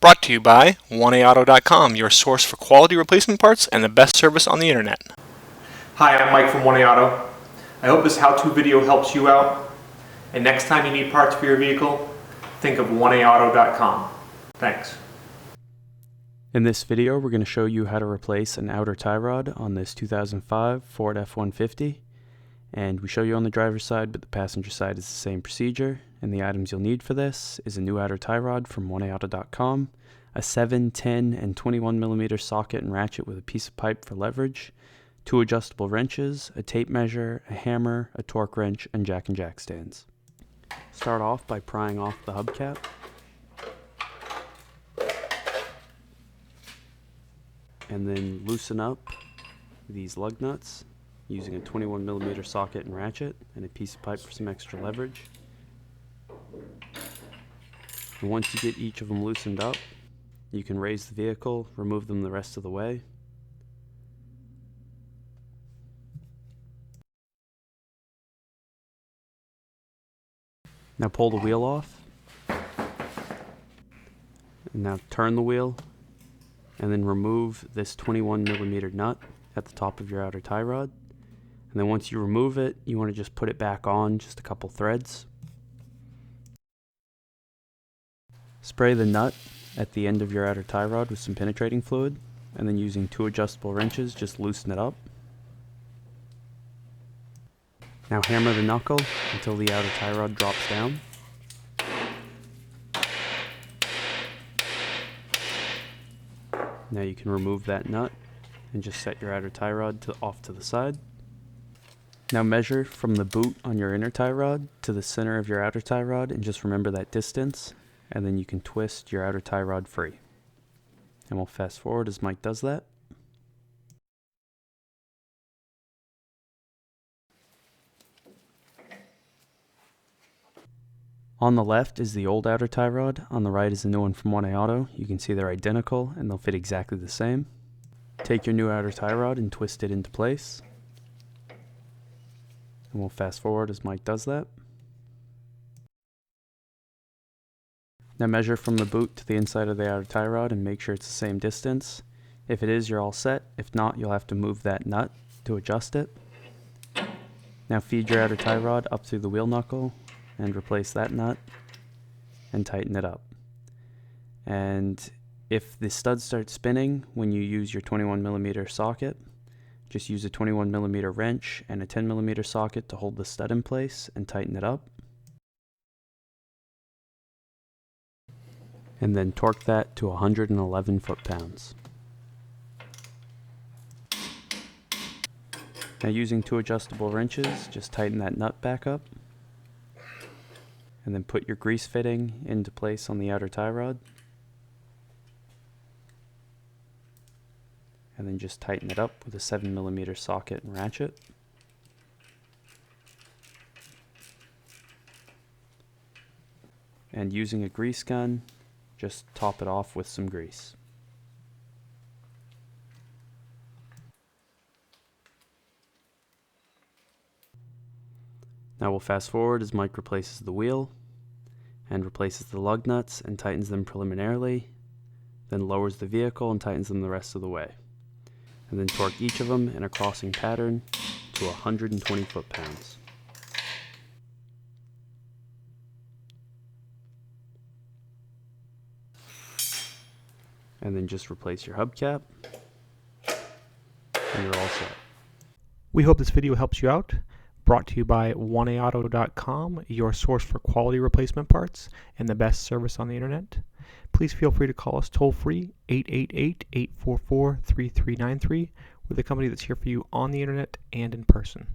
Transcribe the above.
Brought to you by 1AAuto.com, your source for quality replacement parts and the best service on the internet. Hi, I'm Mike from 1AAuto. I hope this how-to video helps you out. And next time you need parts for your vehicle, think of 1AAuto.com. Thanks. In this video, we're going to show you how to replace an outer tie rod on this 2005 Ford F-150. And we show you on the driver's side, but the passenger side is the same procedure. And the items you'll need for this is a new outer tie rod from 1AAuto.com, a 7, 10, and 21mm socket and ratchet with a piece of pipe for leverage, 2 adjustable wrenches, a tape measure, a hammer, a torque wrench, and jack stands. Start off by prying off the hubcap. And then loosen up these lug nuts using a 21mm socket and ratchet and a piece of pipe for some extra leverage. And once you get each of them loosened up, you can raise the vehicle, remove them the rest of the way. Now pull the wheel off. And now turn the wheel and then remove this 21mm nut at the top of your outer tie rod. And then once you remove it, you want to just put it back on, just a couple threads. Spray the nut at the end of your outer tie rod with some penetrating fluid, and then using 2 adjustable wrenches, just loosen it up. Now hammer the knuckle until the outer tie rod drops down. Now you can remove that nut and just set your outer tie rod off to the side. Now measure from the boot on your inner tie rod to the center of your outer tie rod and just remember that distance, and then you can twist your outer tie rod free. And we'll fast forward as Mike does that. On the left is the old outer tie rod, on the right is the new one from 1AAuto. You can see they're identical and they'll fit exactly the same. Take your new outer tie rod and twist it into place. And we'll fast forward as Mike does that. Now measure from the boot to the inside of the outer tie rod and make sure it's the same distance. If it is, you're all set. If not, you'll have to move that nut to adjust it. Now feed your outer tie rod up through the wheel knuckle and replace that nut and tighten it up. And if the stud starts spinning when you use your 21mm socket, just use a 21mm wrench and a 10mm socket to hold the stud in place and tighten it up. And then torque that to 111 foot-pounds. Now using 2 adjustable wrenches, just tighten that nut back up. And then put your grease fitting into place on the outer tie rod. And then just tighten it up with a 7mm socket and ratchet. And using a grease gun, just top it off with some grease. Now we'll fast forward as Mike replaces the wheel and replaces the lug nuts and tightens them preliminarily, then lowers the vehicle and tightens them the rest of the way. And then torque each of them in a crossing pattern to 120 foot-pounds. And then just replace your hubcap, and you're all set. We hope this video helps you out. Brought to you by 1AAuto.com, your source for quality replacement parts and the best service on the internet. Please feel free to call us toll-free, 888-844-3393. We're the company that's here for you on the internet and in person.